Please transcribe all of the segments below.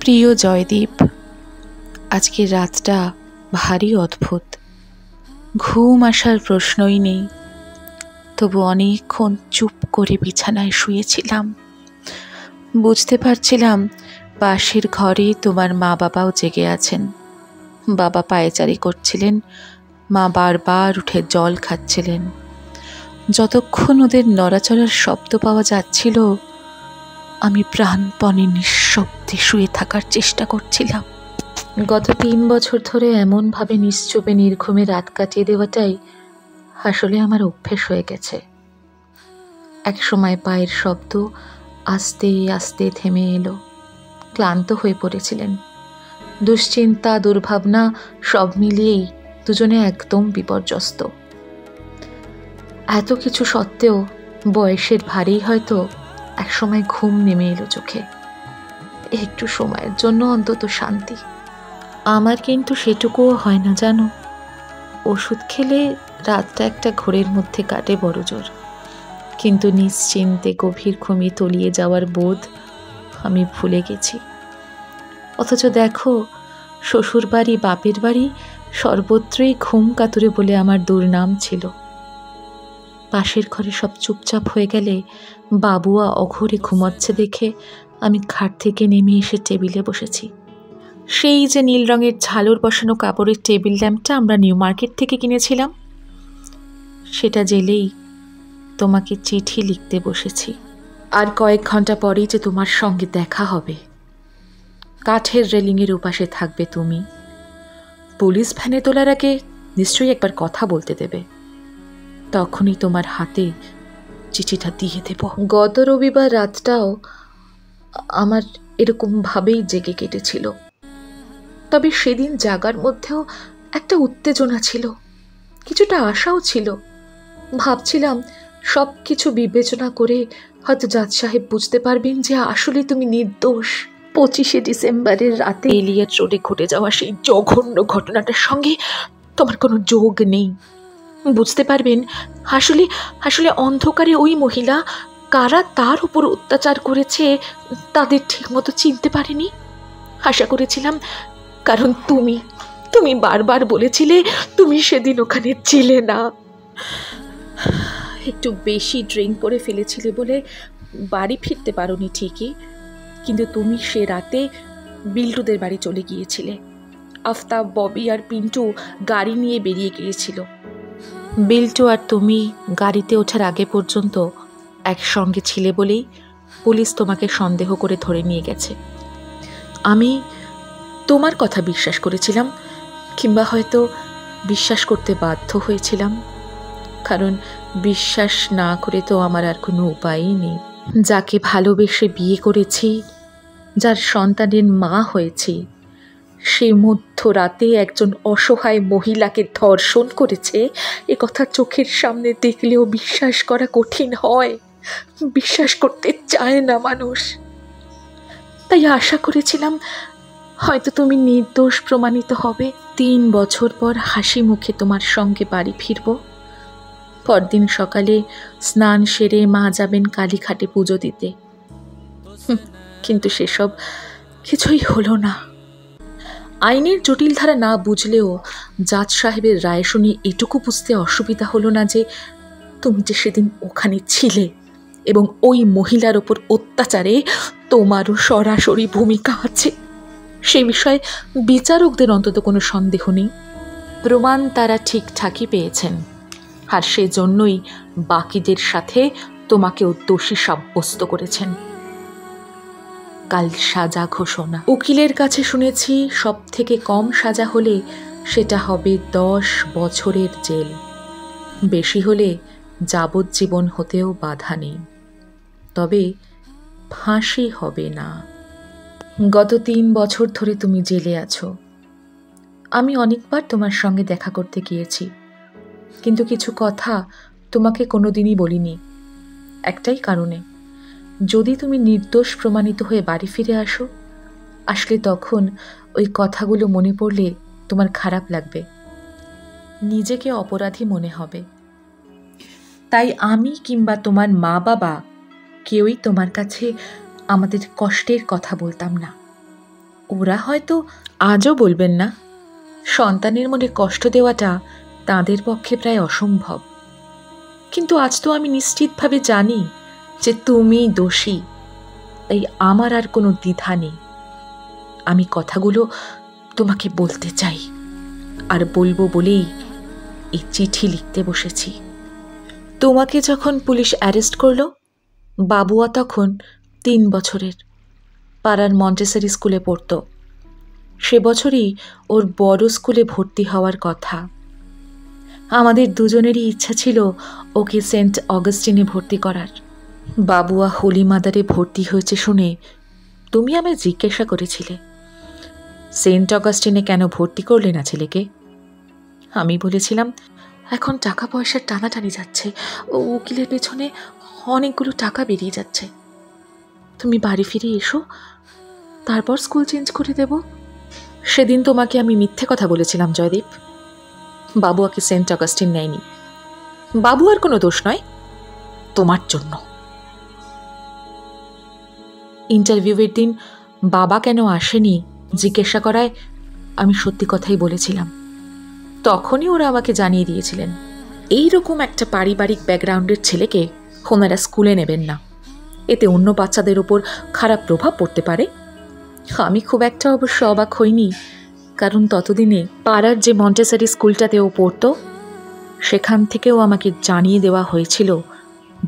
প্রিয় জয়দীপ, আজকের রাতটা ভারী অদ্ভুত। ঘুম আসার প্রশ্নই নেই, তবু অনেকক্ষণ চুপ করে বিছানায় শুয়েছিলাম। বুঝতে পারছিলাম পাশের ঘরে তোমার মা বাবাও জেগে আছেন। বাবা পায়চারি করছিলেন, মা বারবার উঠে জল খাচ্ছিলেন। যতক্ষণ ওদের নড়াচড়ার শব্দ পাওয়া যাচ্ছিল, আমি প্রাণপণে নিঃশব্দে শুয়ে থাকার চেষ্টা করছিলাম। গত 3 বছর ধরে এমনভাবে নিশ্চুপে নির্ঘুমে রাত কাটিয়ে দেওয়াটাই আসলে আমার অভ্যেস হয়ে গেছে। এক সময় পায়ের শব্দ আস্তে আস্তে থেমে এলো। ক্লান্ত হয়ে পড়েছিলেন। দুশ্চিন্তা, দুর্ভাবনা সব মিলিয়েই দুজনে একদম বিপর্যস্ত। এত কিছু সত্ত্বেও বয়সের ভারেই হয়তো একসময় ঘুম নেমে এলো চোখে। একটু সময়ের জন্য অন্তত শান্তি। আমার কিন্তু সেটুকুও হয় না জানো। ওষুধ খেলে রাতটা একটা ঘোরের মধ্যে কাটে বড় জোর, কিন্তু নিশ্চিন্তে গভীর ঘুমে তলিয়ে যাওয়ার বোধ আমি ভুলে গেছি। অথচ দেখো, শ্বশুর বাড়ি বাপের বাড়ি সর্বত্রই ঘুম কাতুরে বলে আমার দুর্নাম ছিল। পাশের ঘরে সব চুপচাপ হয়ে গেলে বাবুয়া অঘোরে ঘুমাচ্ছে দেখে আমি খাট থেকে নেমে এসে টেবিলে বসেছি। সেই যে নীল রঙের ঝালর বসানো কাপড়ের টেবিল ল্যাম্পটা আমরা নিউ মার্কেট থেকে কিনেছিলাম, সেটা জেলেই তোমাকে চিঠি লিখতে বসেছি। আর কয়েক ঘন্টা পরেই যে তোমার সঙ্গে দেখা হবে। কাঠের রেলিংয়ের উপাসে থাকবে তুমি। পুলিশ ভ্যানে তোলার আগে নিশ্চয়ই একবার কথা বলতে দেবে। তখনই তোমার হাতে চিঠিটা দিয়ে দেব। গত রবিবার রাতটাও আমার এরকমভাবেই জেগে কেটেছিল। তবে সেদিন জাগার মধ্যেও একটা উত্তেজনা ছিল, কিছুটা আশাও ছিল। ভাবছিলাম সব কিছু বিবেচনা করে হয়তো জাজ সাহেব বুঝতে পারবেন যে আসলে তুমি নির্দোষ। 25শে ডিসেম্বরের রাতে এলিয়ট রোডে ঘটে যাওয়া সেই জঘন্য ঘটনাটার সঙ্গে তোমার কোনো যোগ নেই। বুঝতে পারবেন আসলে আসলে অন্ধকারে ওই মহিলা কারা তার উপর অত্যাচার করেছে তাদের ঠিকমতো চিনতে পারেনি। আশা করেছিলাম, কারণ তুমি বারবার বলেছিলে তুমি সেদিন ওখানে ছিলে না। একটু বেশি ড্রিঙ্ক করে ফেলেছিলে বলে বাড়ি ফিরতে পারোনি ঠিকই, কিন্তু তুমি সে রাতে বিল্টুদের বাড়ি চলে গিয়েছিলে। আফতাব, ববি আর পিন্টু গাড়ি নিয়ে বেরিয়ে গিয়েছিল। বিল্টু আর তুমি গাড়িতে ওঠার আগে পর্যন্ত একসঙ্গে ছিলে বলেই পুলিশ তোমাকে সন্দেহ করে ধরে নিয়ে গেছে। আমি তোমার কথা বিশ্বাস করেছিলাম, কিংবা হয়তো বিশ্বাস করতে বাধ্য হয়েছিলাম, কারণ বিশ্বাস না করে তো আমার আর কোনো উপায়ই নেই। যাকে ভালোবেসে বিয়ে করেছি, যার সন্তানের মা হয়েছি, সে মধ্যরাতে একজন অসহায় মহিলাকে ধর্ষণ করেছে, এ কথা চোখের সামনে দেখলেও বিশ্বাস করা কঠিন হয়। বিশ্বাস করতে চায় না মানুষ। তাই আশা করেছিলাম হয়তো তুমি নির্দোষ প্রমাণিত হবে। 3 বছর পর হাসি মুখে তোমার সঙ্গে বাড়ি ফিরব। পরদিন সকালে স্নান সেরে মা যাবেন কালীঘাটে পুজো দিতে। কিন্তু সেসব কিছুই হলো না। আইনের জটিল ধারা না বুঝলেও জাজ সাহেবের রায় শুনে এটুকু বুঝতে অসুবিধা হলো না যে তুমি যে সেদিন ওখানে ছিলে এবং ওই মহিলার ওপর অত্যাচারে তোমারও সরাসরি ভূমিকা আছে। সে বিষয়ে বিচারকদের অন্তত কোনো সন্দেহ নেই। প্রমাণ তারা ঠিকঠাকই পেয়েছেন, আর সেজন্যই বাকিদের সাথে তোমাকেও দোষী সাব্যস্ত করেছেন। কাল সাজা ঘোষণা। উকিলের কাছে শুনেছি সব থেকে কম সাজা হলে সেটা হবে 10 বছরের জেল, বেশি হলে যাবজ্জীবন হতেও বাধা নেই, তবে ফাঁসি হবে না। গত 3 বছর ধরে তুমি জেলে আছো। আমি অনেকবার তোমার সঙ্গে দেখা করতে গিয়েছি, কিন্তু কিছু কথা তোমাকে কোনোদিনই বলিনি। একটাই কারণে, যদি তুমি নির্দোষ প্রমাণিত হয়ে বাড়ি ফিরে আসলে তখন ওই কথাগুলো মনে পড়লে তোমার খারাপ লাগবে, নিজেকে অপরাধী মনে হবে। তাই আমি কিংবা তোমার মা বাবা কেউই তোমার কাছে আমাদের কষ্টের কথা বলতাম না। ওরা হয়তো আজও বলবেন না, সন্তানের মনে কষ্ট দেওয়াটা তাঁদের পক্ষে প্রায় অসম্ভব। কিন্তু আজ তো আমি নিশ্চিতভাবে জানি যে তুমিই দোষী, তাই আমার আর কোনো দ্বিধা নেই। আমি কথাগুলো তোমাকে বলতে চাই, আর বলবো বলেই এই চিঠি লিখতে বসেছি। তোমাকে যখন পুলিশ অ্যারেস্ট করলো, বাবুয়া তখন 3 বছরের, পাড়ার মন্টেসরি স্কুলে পড়ত। সে বছরই ওর বড় স্কুলে ভর্তি হওয়ার কথা। আমাদের দুজনেরই ইচ্ছা ছিল ওকে সেন্ট অগাস্টিনে ভর্তি করার। বাবুয়া হোলি মাদারে ভর্তি হয়েছে শুনে তুমি আমায় জিজ্ঞাসা করেছিলে, সেন্ট অগাস্টিনে কেন ভর্তি করলে না ছেলেকে? আমি বলেছিলাম, এখন টাকা পয়সার টানাটানি যাচ্ছে, ও উকিলের পেছনে অনেকগুলো টাকা বেরিয়ে যাচ্ছে। তুমি বাড়ি ফিরে এসো, তারপর স্কুল চেঞ্জ করে দেব। সেদিন তোমাকে আমি মিথ্যে কথা বলেছিলাম জয়দীপ। বাবুয়াকে সেন্ট অগাস্টিন নেয়নি। বাবুয়ার কোনো দোষ নয়, তোমার জন্য। ইন্টারভিউয়ের দিন বাবা কেন আসেনি জিজ্ঞাসা করায় আমি সত্যি কথাই বলেছিলাম। তখনই ওরা আমাকে জানিয়ে দিয়েছিলেন, এইরকম একটা পারিবারিক ব্যাকগ্রাউন্ডের ছেলেকে ওনারা স্কুলে নেবেন না, এতে অন্য বাচ্চাদের ওপর খারাপ প্রভাব পড়তে পারে। আমি খুব একটা অবশ্য অবাক হইনি, কারণ ততদিনে পাড়ার যে মন্টেসরি স্কুলটাতে ও পড়তো সেখান থেকেও আমাকে জানিয়ে দেওয়া হয়েছিল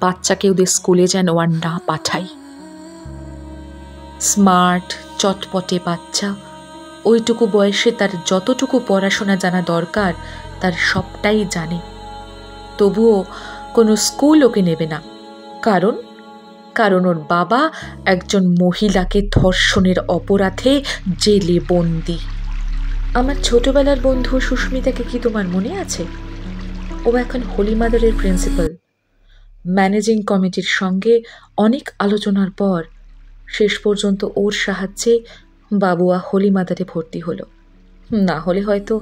বাচ্চাকে ওদের স্কুলে যেন আর না পাঠাই। স্মার্ট চটপটে বাচ্চা, ওইটুকু বয়সে তার যতটুকু পড়াশোনা জানা দরকার তার সবটাই জানে। তবুও কোনো স্কুল ওকে নেবে না, কারণ ওর বাবা একজন মহিলাকে ধর্ষণের অপরাধে জেলে বন্দী। আমার ছোটবেলার বন্ধু সুস্মিতাকে কি তোমার মনে আছে? ও এখন হোলি মাদারের প্রিন্সিপাল। ম্যানেজিং কমিটির সঙ্গে অনেক আলোচনার পর শেষ পর্যন্ত ওর সাহায্যে বাবুয়া হোলি মাদারে ভর্তি হলো। না হলে হয়তো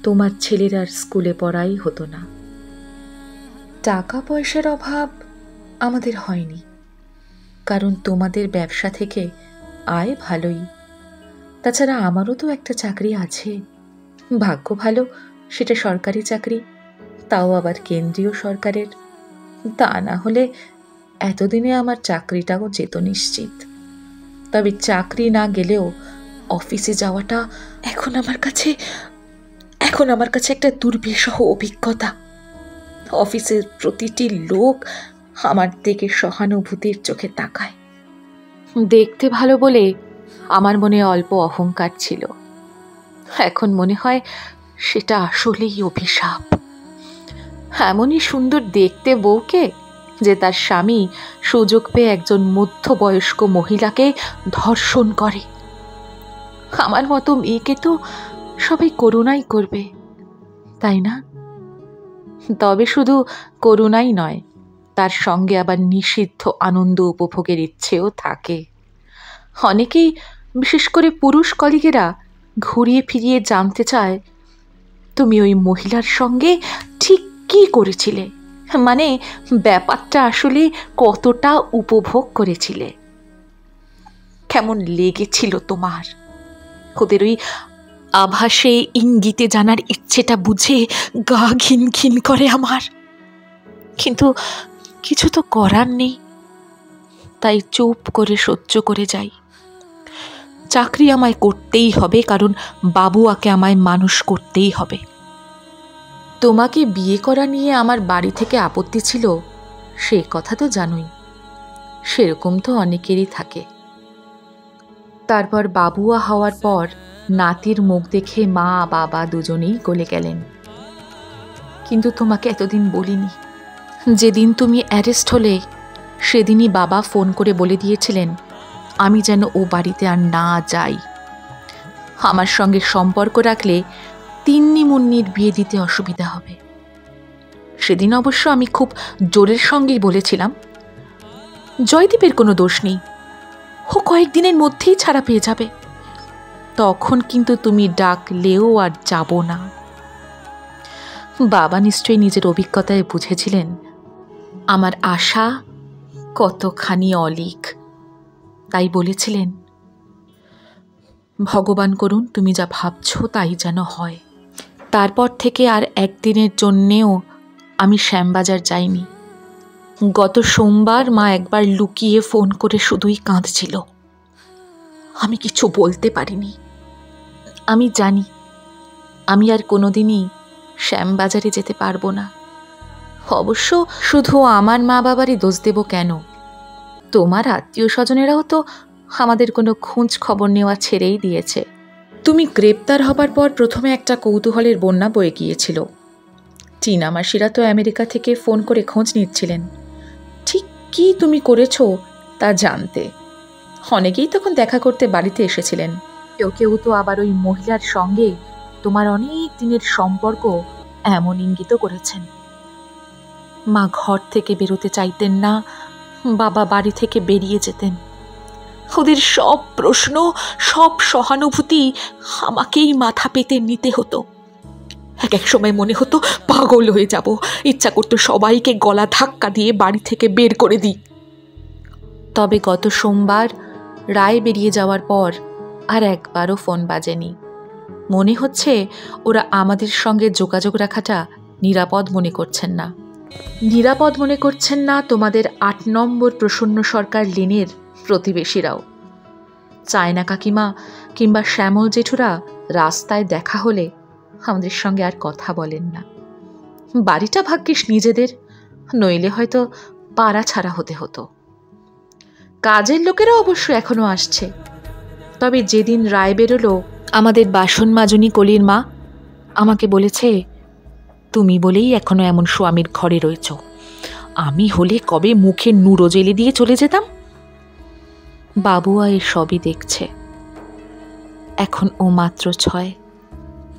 তোমার ছেলের আর স্কুলে পড়াই হতো না। টাকা পয়সার অভাব আমাদের হয়নি, কারণ তোমাদের ব্যবসা থেকে আয় ভালোই। তাছাড়া আমারও তো একটা চাকরি আছে, ভাগ্য ভালো সেটা সরকারি চাকরি, তাও আবার কেন্দ্রীয় সরকারের। তা না হলে এতদিনে আমার চাকরিটাও যেত নিশ্চিত। তবে চাকরি না গেলেও অফিসে যাওয়াটা এখন আমার কাছে একটা দুর্বিষহ অভিজ্ঞতা। অফিসের প্রতিটি লোক আমার দিকে সহানুভূতির চোখে তাকায়। দেখতে ভালো বলে আমার মনে অল্প অহংকার ছিল, এখন মনে হয় সেটা আসলেই অভিশাপ। এমনই সুন্দর দেখতে বউকে যে তার স্বামী সুযোগ পেয়ে একজন মধ্যবয়স্ক মহিলাকে ধর্ষণ করে। আমার মতো মেয়েকে তো সবাই করুণাই করবে, তাই না? তবে শুধু করুণাই নয়, তার সঙ্গে আবার নিষিদ্ধ আনন্দ উপভোগের ইচ্ছেও থাকে। অনেকেই, বিশেষ করে পুরুষ কলিগেরা, ঘুরিয়ে ফিরিয়ে জানতে চায় তুমি ওই মহিলার সঙ্গে ঠিক কী করেছিলে, মানে ব্যাপারটা আসলে কতটা উপভোগ করেছিলে, কেমন লেগেছিল তোমার। ওদের ওই আভাসে ইঙ্গিতে জানার ইচ্ছেটা বুঝে গা ঘিন ঘিন করে আমার। কিন্তু কিছু তো করার নেই, তাই চুপ করে সহ্য করে যাই। চাকরি আমায় করতেই হবে, কারণ বাবুয়াকে আমায় মানুষ করতেই হবে। তোমাকে বিয়ে করা নিয়ে আমার বাড়ি থেকে আপত্তি ছিল, সে কথা তো জানোই। সেরকম তো অনেকেরই থাকে। তারপর বাবুয়া হওয়ার পর নাতির মুখ দেখে মা বাবা দুজনেই গলে গেলেন। কিন্তু তোমাকে এতদিন বলিনি। যেদিন তুমি অ্যারেস্ট হলে সেদিনই বাবা ফোন করে বলে দিয়েছিলেন আমি যেন ও বাড়িতে আর না যাই। আমার সঙ্গে সম্পর্ক রাখলে তিন্নি মুন্নির বিয়ে দিতে অসুবিধা হবে। সেদিন অবশ্য আমি খুব জোরের সঙ্গেই বলেছিলাম, জয়দীপের কোনো দোষ নেই, ও কয়েকদিনের মধ্যেই ছাড়া পেয়ে যাবে। তখন কিন্তু তুমি ডাকলেও আর যাব না। বাবা নিশ্চয়ই নিজের অভিজ্ঞতায় বুঝেছিলেন আমার আশা কতখানি অলীক, তাই বলেছিলেন, ভগবান করুন তুমি যা ভাবছ তাই যেন হয়। তারপর থেকে আর একদিনের জন্যেও আমি শ্যামবাজার যাইনি। গত সোমবার মা একবার লুকিয়ে ফোন করে শুধুই কাঁদছিল। আমি কিছু বলতে পারিনি। আমি জানি আমি আর কোনোদিনই শ্যামবাজারে যেতে পারবো না। অবশ্য শুধু আমার মা বাবারই দোষ দেব কেন? তোমার আত্মীয় স্বজনেরাও তো আমাদের কোনো খোঁজ খবর নেওয়া ছেড়েই দিয়েছে। তুমি গ্রেপ্তার হবার পর প্রথমে একটা কৌতূহলের বন্যা বয়ে গিয়েছিল। টিনা মাসিরা তো আমেরিকা থেকে ফোন করে খোঁজ নিচ্ছিলেন ঠিক কী তুমি করেছো তা জানতে। অনেকেই তখন দেখা করতে বাড়িতে এসেছিলেন। কেউ কেউ তো আবার ওই মহিলার সঙ্গে তোমার অনেক দিনের সম্পর্ক এমন ইঙ্গিত করেছেন। মা ঘর থেকে বেরোতে চাইতেন না, বাবা বাড়ি থেকে বেরিয়ে যেতেন। ওদের সব প্রশ্ন, সব সহানুভূতি আমাকেই মাথা পেতে নিতে হতো। এক এক সময় মনে হতো পাগল হয়ে যাব, ইচ্ছা করতো সবাইকে গলা ধাক্কা দিয়ে বাড়ি থেকে বের করে দিই। তবে গত সোমবার রায় বেরিয়ে যাওয়ার পর আর একবারও ফোন বাজেনি। মনে হচ্ছে ওরা আমাদের সঙ্গে যোগাযোগ রাখাটা নিরাপদ মনে করছেন না। নিরাপদ মনে করছেন না তোমাদের ৮ নম্বর প্রসন্ন সরকার লেনের প্রতিবেশীরাও। চায়না কাকিমা কিংবা শ্যামল জেঠুরা রাস্তায় দেখা হলে আমাদের সঙ্গে আর কথা বলেন না। বাড়িটা ভাগ্যিস নিজেদের, নইলে হয়তো পাড়া ছাড়া হতে হতো। কাজের লোকেরা অবশ্য এখনো আসছে। তবে যেদিন রায় বেরোলো, আমাদের বাসন মাজনি কলির মা আমাকে বলেছে, তুমি বলেই এখনো এমন স্বামীর ঘরে রয়েছ। আমি হলে কবে মুখে নুড়ো জেলে দিয়ে চলে যেতাম। বাবুয়া এ সবই দেখছে। এখন ও মাত্র 6,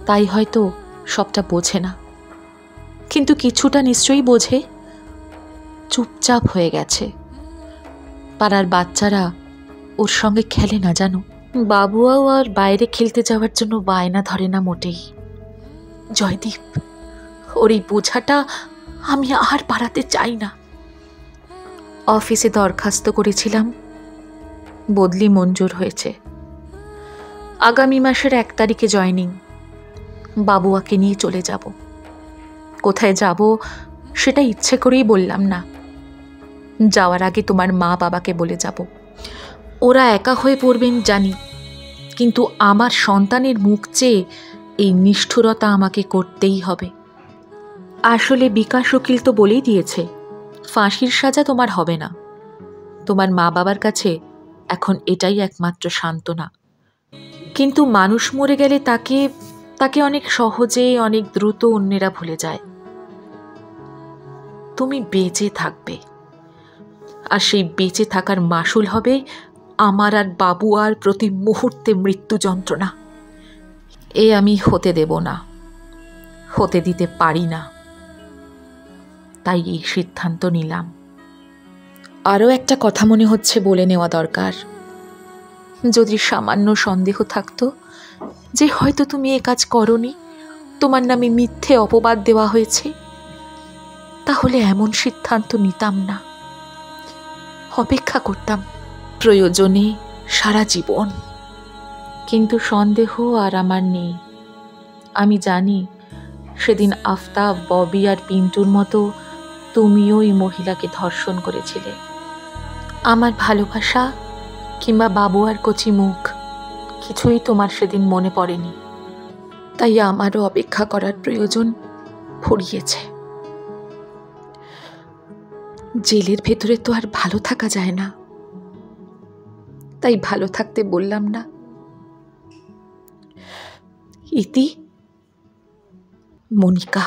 তাই হয়তো সবটা বোঝে না, কিন্তু কিছুটা নিশ্চয়ই বোঝে। চুপচাপ হয়ে গেছে। পাড়ার বাচ্চারা ওর সঙ্গে খেলে না জানো। বাবুয়াও আর বাইরে খেলতে যাওয়ার জন্য বায়না ধরে না মোটেই। জয়দীপ, ওর এই বোঝাটা আমি আর বাড়াতে চাই না। অফিসে দরখাস্ত করেছিলাম, বদলি মঞ্জুর হয়েছে। আগামী মাসের 1 তারিখে জয়েনিং। বাবুয়াকে নিয়ে চলে যাব। কোথায় যাব সেটা ইচ্ছে করেই বললাম না। যাওয়ার আগে তোমার মা বাবাকে বলে যাব। ওরা একা হয়ে পড়বেন জানি, কিন্তু আমার সন্তানের মুখ চেয়ে এই নিষ্ঠুরতা আমাকে করতেই হবে। আসলে বিকাশ উকিল তো বলেই দিয়েছে, ফাঁসির সাজা তোমার হবে না। তোমার মা বাবার কাছে এখন এটাই একমাত্র সান্ত্বনা। কিন্তু মানুষ মরে গেলে তাকে অনেক সহজে, অনেক দ্রুত অন্যেরা ভুলে যায়। তুমি বেঁচে থাকবে, আর সেই বেঁচে থাকার মাসুল হবে আমার আর বাবুয়ার প্রতি মুহূর্তে মৃত্যু যন্ত্রণা। এ আমি হতে দেব না, হতে দিতে পারি না। তাই এই সিদ্ধান্ত নিলাম। আরও একটা কথা মনে হচ্ছে বলে নেওয়া দরকার। যদি সামান্য সন্দেহ থাকতো যে হয়তো তুমি এ কাজ করনি, তোমার নামে মিথ্যে অপবাদ দেওয়া হয়েছে, তাহলে এমন সিদ্ধান্ত নিতাম না। অপেক্ষা করতাম, প্রয়োজনে সারা জীবন। কিন্তু সন্দেহ আর আমার নেই। আমি জানি সেদিন আফতাব, ববি আর পিন্টুর মতো তুমিও ওই মহিলাকে ধর্ষণ করেছিলে। আমার ভালোবাসা কিংবা বাবু আর কচি মুখ কিছুই তোমার সেদিন মনে পড়েনি। তাই আমারও অপেক্ষা করার প্রয়োজন পড়িয়েছে। জেলের ভেতরে তো আর ভালো থাকা যায় না, তাই ভালো থাকতে বললাম না। ইতি, মনিকা।